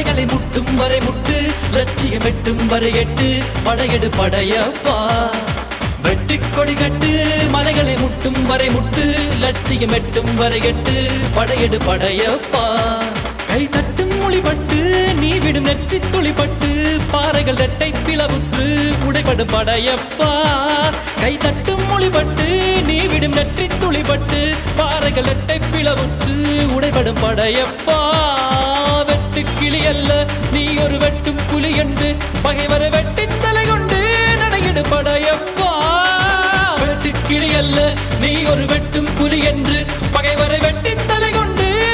மலைகளை முட்டும் வரை முட்டு, லட்சியம் எட்டும் வரை எட்டு, படையெடு படையப்பா. வெற்றிக் கொடி கட்டு, மலைகளை முட்டும் வரை முட்டு, லட்சியம் எட்டும் வரை எட்டு, படையெடு படையப்பா. கை தட்டும் மொழிபட்டு நீ விடும் நெற்றி துளிப்பட்டு, பாறைகள் ரெட்டை பிளவுற்று உடைபடும் படையப்பா. கை தட்டும் மொழிபட்டு நீ விடும் நெற்றி துளிப்பட்டு, பாறைகள் ரெட்டை பிளவுற்று உடைபடும் படையப்பா. வெட்டு கிளி அல்ல நீ ஒரு வெட்டும் புலி என்று, பகைவரை வெட்டி தலை கொண்டு நடையிடு படையப்பா. வெட்டு கிளி அல்ல நீ ஒரு வெட்டு